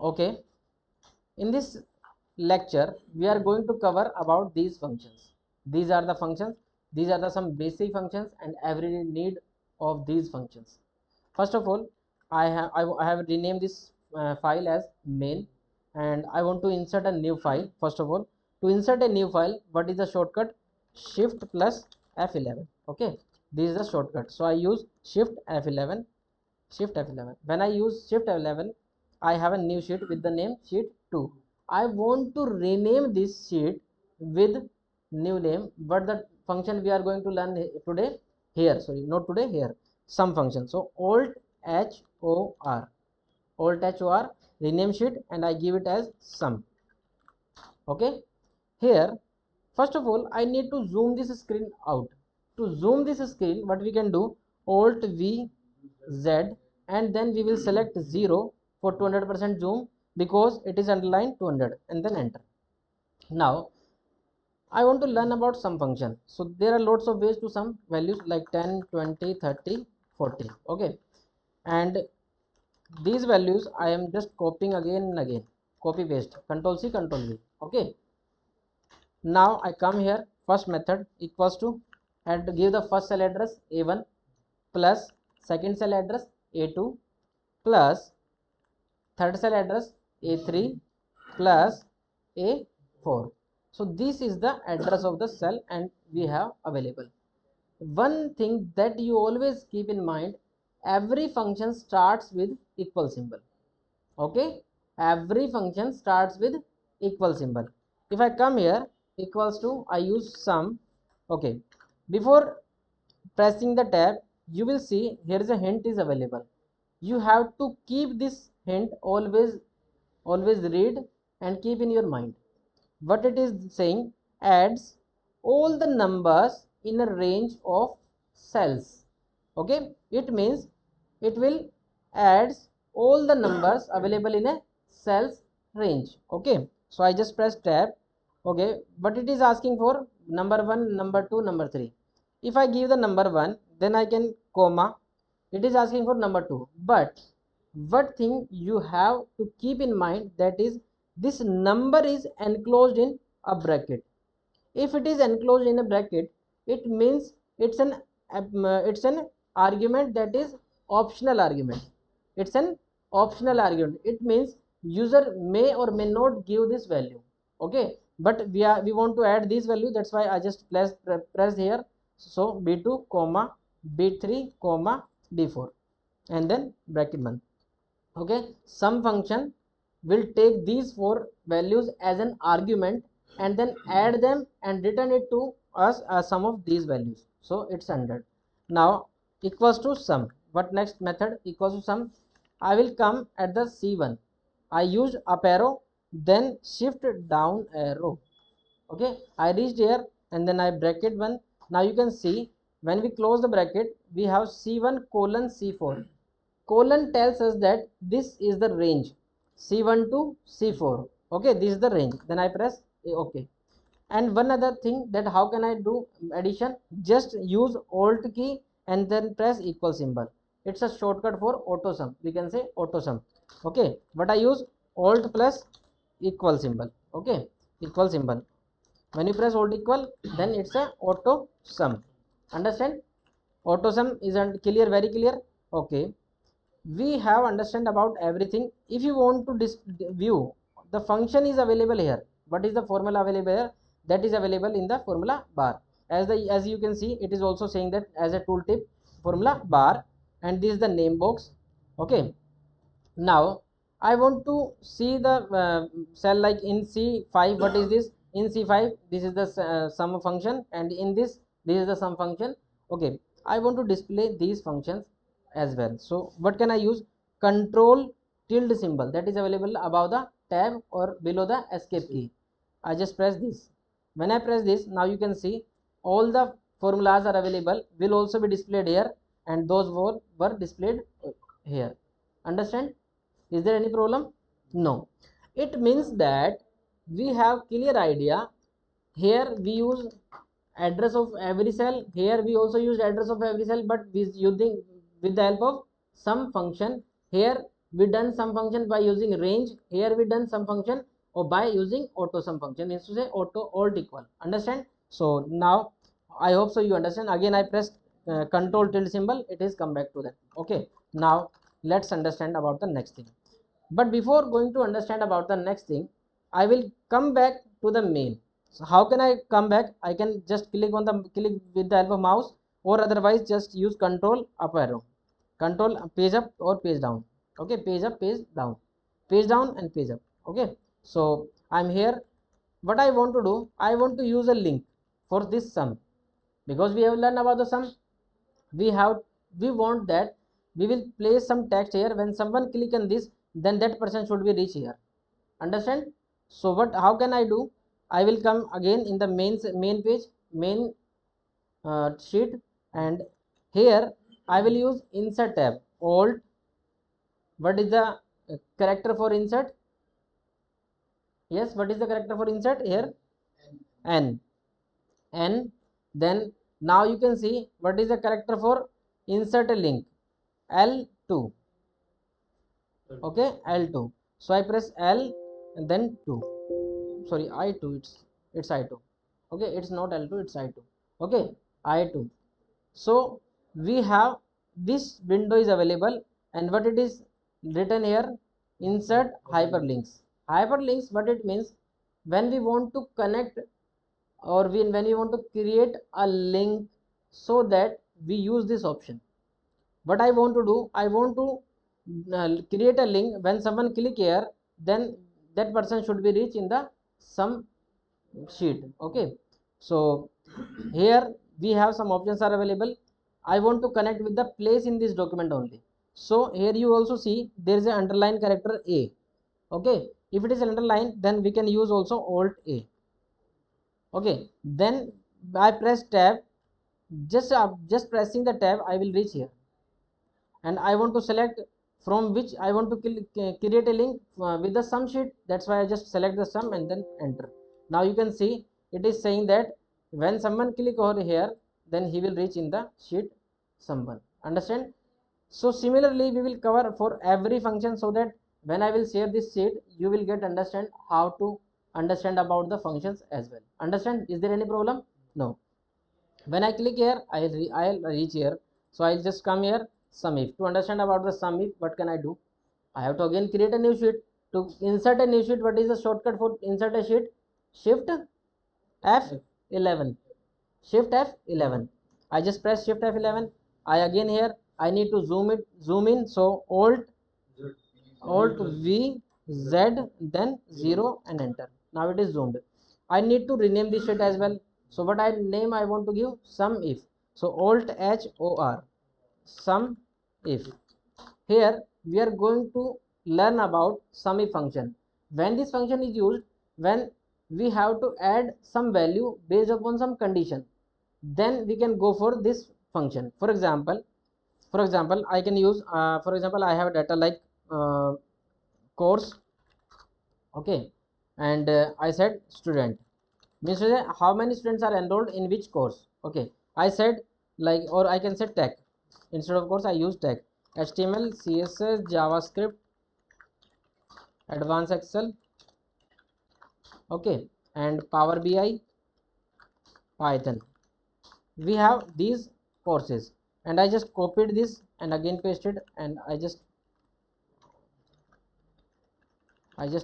Okay, in this lecture we are going to cover about these functions. These are the functions, these are the some basic functions and every need of these functions. First of all, I have renamed this file as main, and I want to insert a new file. First of all, to insert a new file, what is the shortcut? Shift plus F11. Okay, this is the shortcut, so I use shift F11. Shift F11. When I use shift F11, I have a new sheet with the name sheet 2. I want to rename this sheet with new name, but the function we are going to learn today here, sorry, not today, here, sum function. So alt HOR, alt HOR, rename sheet, and I give it as sum. Okay, here first of all I need to zoom this screen out. To zoom this screen, what we can do, alt V Z, and then we will select 0 for 200% zoom because it is underlined 200, and then enter. Now I want to learn about sum function. So there are lots of ways to sum values like 10, 20, 30, 40. Okay, and these values I am just copying again and again, copy paste, control C, control V. Okay, now I come here, first method equals to, and give the first cell address A1 plus second cell address A2 plus third cell address A3 plus A4. So this is the address of the cell and we have available. One thing that you always keep in mind, every function starts with equal symbol. Okay, every function starts with equal symbol. If I come here, equals to, I use sum. Okay, before pressing the tab, you will see here is a hint is available. You have to keep this hint always read and keep in your mind. What it is saying, adds all the numbers in a range of cells. Okay, it means it will adds all the numbers available in a cells range. Okay, so I just press tab. Okay, but it is asking for number 1, number 2, number 3. If I give the number 1, then I can comma, it is asking for number 2. But what thing you have to keep in mind, that is this number is enclosed in a bracket. If it is enclosed in a bracket, it means it's an argument, that is optional argument. It's an optional argument. It means user may or may not give this value. Okay, but we want to add this value, that's why I just press here. So b2 comma b3 comma b4 and then bracket 1. Okay, some function will take these four values as an argument and then add them and return it to us as sum of these values, so it's 100. Now equals to sum, what next method equals to sum, I will come at the c1, I use up arrow then shift down arrow. Okay, I reached here and then I bracket 1. Now you can see when we close the bracket we have c1 colon c4. Colon tells us that this is the range c1 to c4. Okay, this is the range, then I press okay. And one other thing, that how can I do addition, just use alt key and then press equal symbol. It's a shortcut for auto sum, we can say auto sum. Okay, but I use alt plus equal symbol. Okay, equal symbol, when you press alt equal, then it's a auto sum. Understand, auto sum is clear, very clear. Okay, we have understand about everything. If you want to view the function is available here, what is the formula available here, that is available in the formula bar. As you can see, it is also saying that as a tooltip formula bar, and this is the name box. Okay, now I want to see the cell like in c5, what is this, in c5 this is the sum function, and in this is the sum function. Okay, I want to display these functions as well. So what can I use, control tilde symbol, that is available above the tab or below the escape key. I just press this. When I press this, now you can see all the formulas are available, will also be displayed here, and those were displayed here. Understand, is there any problem? No, it means that we have clear idea. Here we use address of every cell, here we also use address of every cell, but we using with the help of some function. Here we done some function by using range. Here we done some function or by using auto sum function, means to say auto alt equal. Understand? So now I hope so you understand. Again I press control tilde symbol, it is come back to that. Okay, now let's understand about the next thing. But before going to understand about the next thing, I will come back to the main. So how can I come back? I can just click with the help of mouse, or otherwise just use control up arrow, control page up or page down. Okay, page up, page down, page down and page up. Okay, so I'm here. What I want to do, I want to use a link for this sum, because we have learned about the sum. We want that we will place some text here. When someone click on this, then that person should be reach here. Understand? So what, how can I do? I will come again in the main page, main sheet, and here I will use insert tab, alt. What is the character for insert? Yes, what is the character for insert here? N. N. Then now you can see what is the character for insert a link, L2. Okay, L2. So I press L and then 2. Sorry, I2. It's I2. Okay, it's not L2, it's I2. Okay, I2. So we have this window is available, and what it is written here, insert hyperlinks. Hyperlinks, what it means, when we want to connect, or when we want to create a link, so that we use this option. What I want to do, I want to create a link. When someone click here, then that person should be reached in the some sheet. Okay, so here we have some options are available. I want to connect with the place in this document only. So here you also see there is an underline character A. Okay, if it is underlined, then we can use also alt A. Okay, then I press tab. Just pressing the tab, I will reach here, and I want to select from which I want to create a link with the sum sheet. That's why I just select the sum and then enter. Now you can see it is saying that when someone click over here, then he will reach in the sheet sum 1. Understand? So similarly we will cover for every function, so that when I will share this sheet, you will get understand how to understand about the functions as well. Understand? Is there any problem? No. When I click here, I'll reach here. So I'll just come here, sumif. To understand about the sumif, what can I do? I have to again create a new sheet. To insert a new sheet, what is the shortcut for insert a sheet? Shift F11. Shift F11. I just press Shift F11. I again here, I need to zoom in. So Alt V Z, then 0 and enter. Now it is zoomed. I need to rename this sheet as well. So what name I want to give? Sum if. So Alt H O R, sum if. Here we are going to learn about sum if function. When this function is used, when we have to add some value based upon some condition, then we can go for this function. For example, I can use for example, I have data like course. Okay, and I said student, means to say how many students are enrolled in which course. Okay, I said like, or I can say tech. Instead of course I use tech, HTML, CSS, JavaScript, advanced Excel. Okay, and Power BI, Python. We have these courses, and I just copied this and again pasted, and I just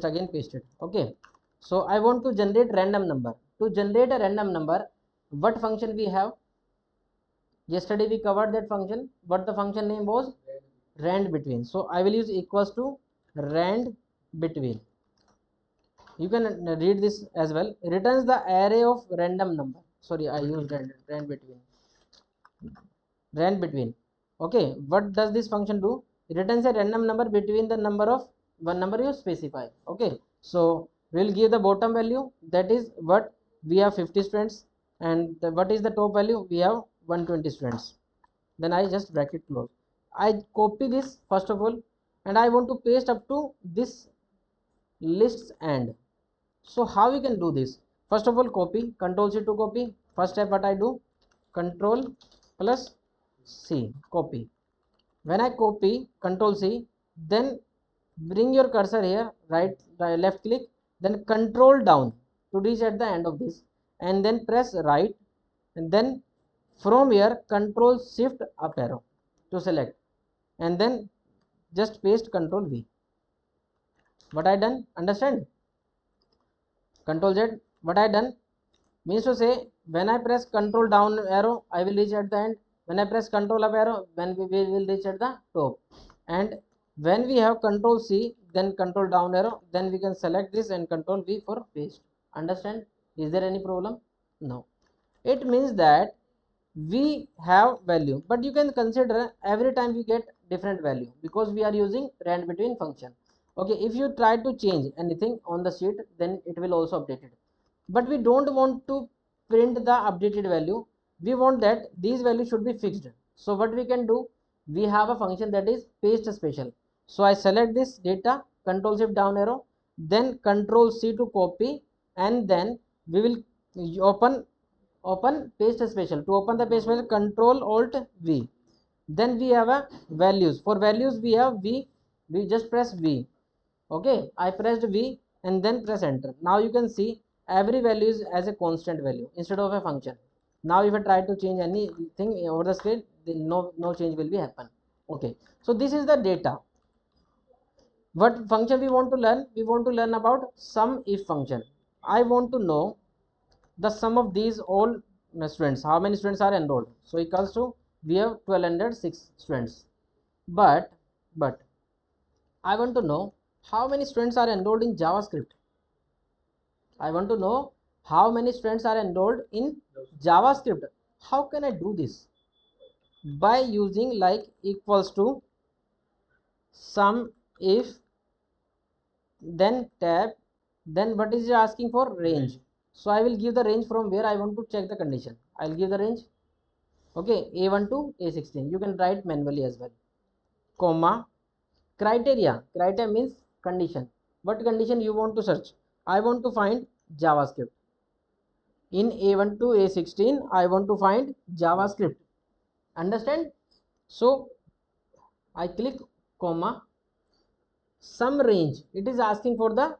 again pasted. Okay, so I want to generate random number. To generate a random number, what function we have? Yesterday we covered that function. What the function name was? Rand between. So I will use equals to rand between. You can read this as well. Returns the array of random number. Sorry, I used rand between. Rand between. Okay, what does this function do? It returns a random number between the number of one number you specify. Okay, so we'll give the bottom value, that is what we have 50 students, and what is the top value? We have 120 students. Then I just bracket close. I copy this first of all, and I want to paste up to this lists end. So how we can do this? First of all, copy, control C to copy. First step what I do, control plus C, copy. When I copy, control C, then bring your cursor here, left click, then control down to reach at the end of this, and then press right, and then from here control shift up arrow to select, and then just paste control V. What I done? Understand? Control Z. What I done means to say, when I press control down arrow I will reach at the end, when I press control up arrow when we will reach at the top, and when we have control C then control down arrow, then we can select this and control V for paste. Understand? Is there any problem? No. It means that we have value, but you can consider every time we get different value because we are using rand between function. Okay, if you try to change anything on the sheet then it will also update it, but we don't want to print the updated value. We want that these values should be fixed. So what we can do, we have a function that is paste special. So I select this data, control shift down arrow, then control C to copy, and then we will open paste special. To open the paste special, control alt V, then we have a values. For values we have V, we just press V. Okay, I pressed V and then press enter. Now you can see every value is as a constant value instead of a function. Now if I try to change anything over the screen, then no change will be happen. Okay, so this is the data. What function we want to learn? We want to learn about sum if function. I want to know the sum of these all students, how many students are enrolled. So equals to, we have 1206 students, but I want to know how many students are enrolled in JavaScript. I want to know how many students are enrolled in JavaScript. How can I do this? By using like equals to sum if, then tab, then what is it asking for? Range. So I will give the range from where I want to check the condition. I will give the range. Okay, A1 to A16. You can write manually as well. Comma, criteria. Criteria means condition. What condition you want to search? I want to find JavaScript. In A1 to A16 I want to find JavaScript. Understand? So I click comma, sum range. It is asking for the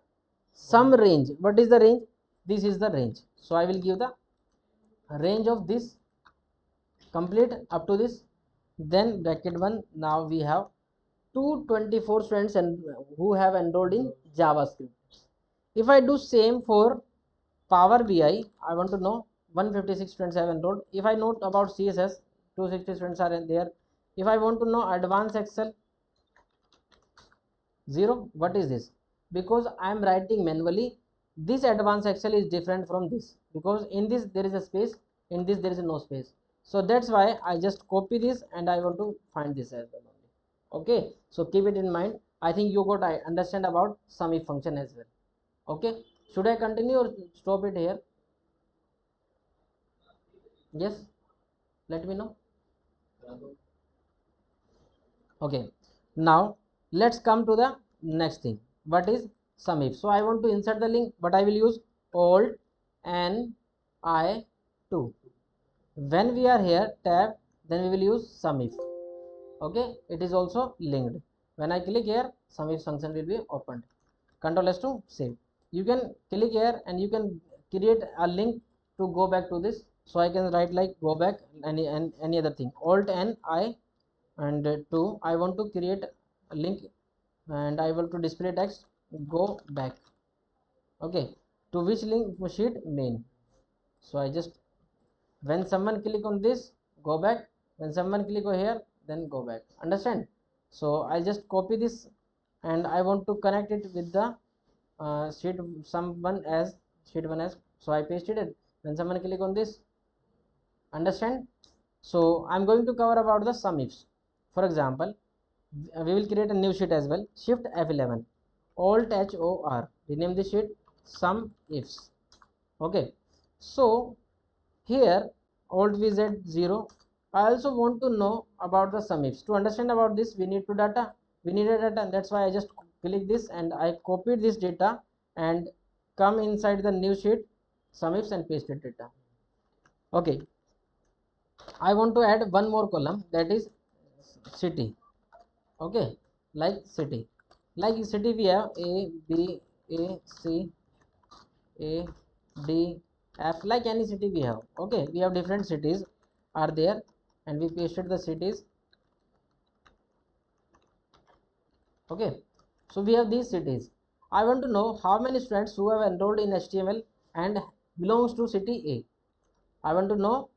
sum range. What is the range? This is the range. So I will give the range of this complete up to this, then bracket 1. Now we have 224 students and who have enrolled in JavaScript. If I do same for Power BI, I want to know 156 students have enrolled. If I note about CSS, 260 students are in there. If I want to know advanced Excel, 0. What is this? Because I am writing manually. This advanced Excel is different from this because in this there is a space, in this there is no space. So that's why I just copy this and I want to find this as well only. Okay, so keep it in mind. I think you got I understand about sumif function as well. Okay, should I continue or stop it here? Yes, let me know. Okay, now let's come to the next thing. What is sumif? So I want to insert the link, but I will use alt and I2. When we are here tab, then we will use sumif. Okay, it is also linked. When I click here, sumif function will be opened. Control S to save. You can click here and you can create a link to go back to this. So I can write like go back and any other thing. Alt and I and 2. I want to create a link and I want to display text go back. Okay, to which link sheet? Main. So I just, when someone click on this, go back. When someone click over here, then go back. Understand? So I'll just copy this and I want to connect it with the sheet someone as sheet 1 as. So I pasted it. When someone click on this, understand? So I'm going to cover about the sum ifs. For example, we will create a new sheet as well. Shift F11, alt HOR, rename the sheet sum ifs. Okay, so here alt vz 0. I also want to know about the sum ifs. To understand about this, we need data, and that's why I just click this and I copied this data and come inside the new sheet sum ifs and paste it data. Okay, I want to add one more column, that is city. Okay, like city. Like city we have A, B, A, C, A, D, F, like any city we have. Okay, we have different cities are there, and we pasted the cities. Okay, so we have these cities. I want to know how many students who have enrolled in HTML and belongs to city A. I want to know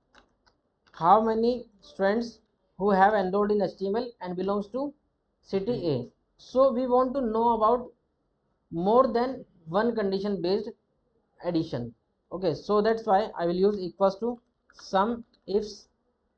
how many students who have enrolled in HTML and belongs to city A. So we want to know about more than one condition based addition. Okay, so that's why I will use equals to sum ifs.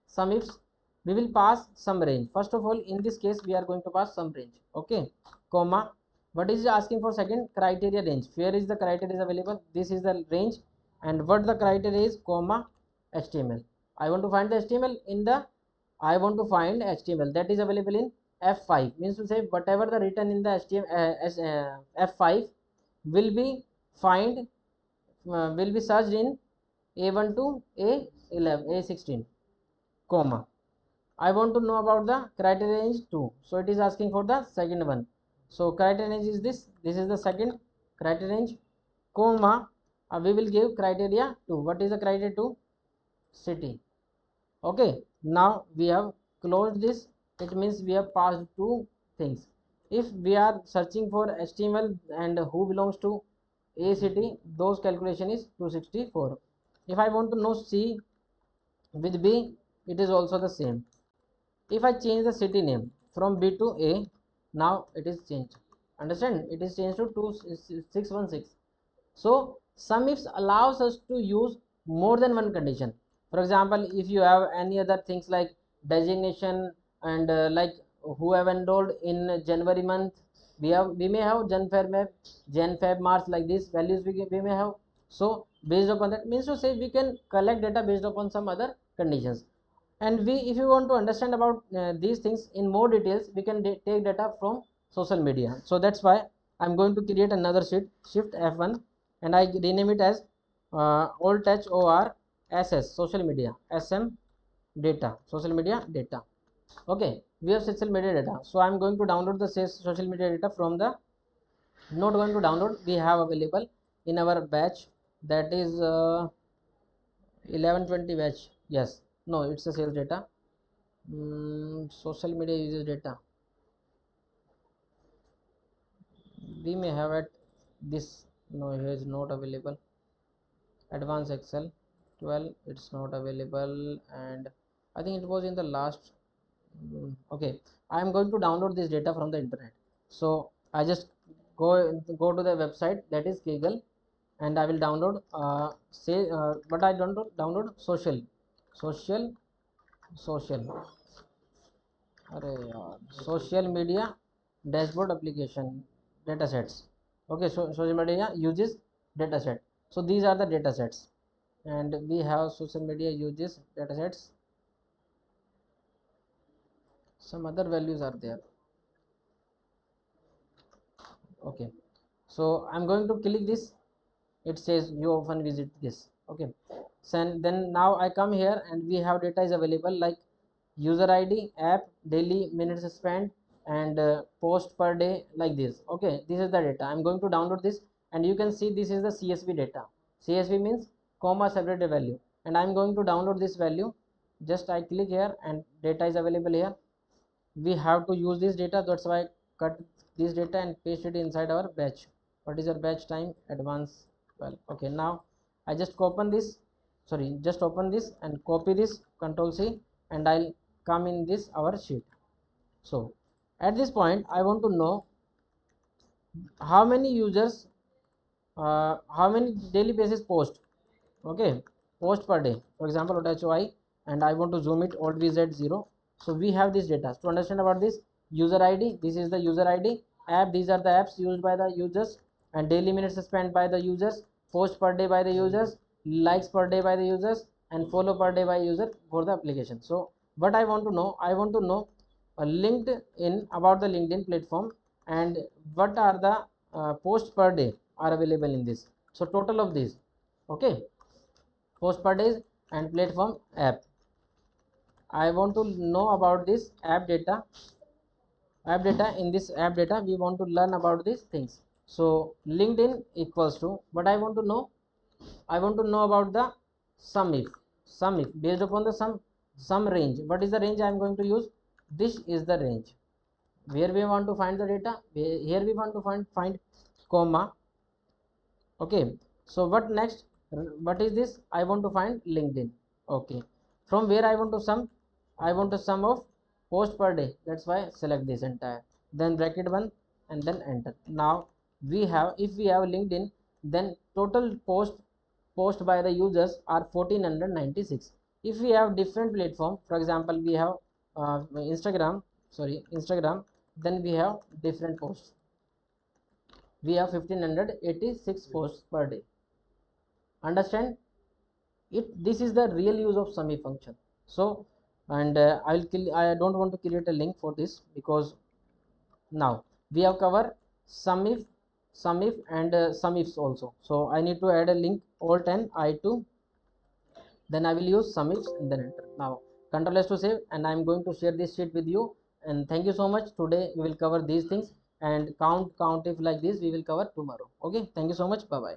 Sum ifs, we will pass some range. First of all, in this case we are going to pass some range. Okay, comma, what is asking for? Second, criteria range. Where is the criteria is available? This is the range, and what the criteria is, comma, HTML. I want to find the HTML in the, I want to find HTML that is available in F5, means to say whatever the written in the HTML F5 will be find will be searched in A1 to A11, A16, comma. I want to know about the criteria range 2. So it is asking for the second one. So criteria range is this. This is the second criteria range, comma. We will give criteria 2. What is the criteria 2? City. Okay. Now we have closed this. It means we have passed two things. If we are searching for HTML and who belongs to A city, those calculation is 264. If I want to know C with B, it is also the same. If I change the city name from B to A, now it is changed. Understand? It is changed to 2616. So sumifs allows us to use more than one condition. For example, if you have any other things like designation and like who have enrolled in January month, we may have Jan Feb March, like these values we may have. So based upon that, means to say we can collect data based upon some other conditions. And we, if you want to understand about these things in more details, we can take data from social media. So that's why I'm going to create another sheet, shift F1, and I rename it as old touch or ss social media sm data, social media data. Okay, we have social media data, so I'm going to download the social media data from the, not going to download, we have available in our batch, that is 1120 batch. Yes, no, it's a sales data. Social media uses data, we may have at this. No, here is not available. Advanced Excel 12, it's not available, and I think it was in the last. Okay, I am going to download this data from the internet. So I just go to the website, that is Kaggle, and I will download say but I don't download social social अरे यार social media dashboard application datasets. Okay, so social media uses dataset. So these are the datasets, and we have social media uses datasets. Some other values are there. Okay, so I'm going to click this. It says you often visit this. Okay, so then now I come here and we have data is available like user id, app, daily minutes spent, and post per day, like this. Okay, this is the data. I'm going to download this, and you can see this is the csv data. Csv means comma separated value, and I'm going to download this value. Just I click here and data is available here. We have to use this data, that's why I cut this data and paste it inside our batch. What is our batch time? Advance 12. Okay, now I just open this, sorry, just open this and copy this, control C, and I'll come in this our sheet. So at this point I want to know how many users, how many daily basis post. Okay, post per day, for example HOI, and I want to zoom it alt vz 0. So we have this data to understand about this. User id, this is the user id. App, these are the apps used by the users, and daily minutes spent by the users. Post per day by the users, likes per day by the users, and follow per day by user for the application. So what I want to know, I want to know LinkedIn, about the LinkedIn platform, and what are the posts per day are available in this. So total of these. Okay, post per days and platform app. I want to know about this app data. app data. In this app data we want to learn about these things. So LinkedIn equals to what I want to know. I want to know about the sumif based upon the some range. What is the range I am going to use? This is the range where we want to find the data. Here we want to find comma. Okay, so what next? What is this? I want to find LinkedIn. Okay, from where I want to sum? I want to sum of post per day. That's why select this entire, then bracket 1 and then enter. Now we have, if we have LinkedIn, then total post by the users are 1496. If we have different platform, for example we have Instagram, then we have different posts. We have 1586 posts per day. Understand it? This is the real use of sumif function. So, and I don't want to create a link for this, because now we have covered sumif and sumifs also. So I need to add a link, alt and I2, then I will use sumifs and then enter. Now control S to save, and I am going to share this sheet with you. And thank you so much. Today we will cover these things, and count if like this we will cover tomorrow. Okay, thank you so much. Bye bye.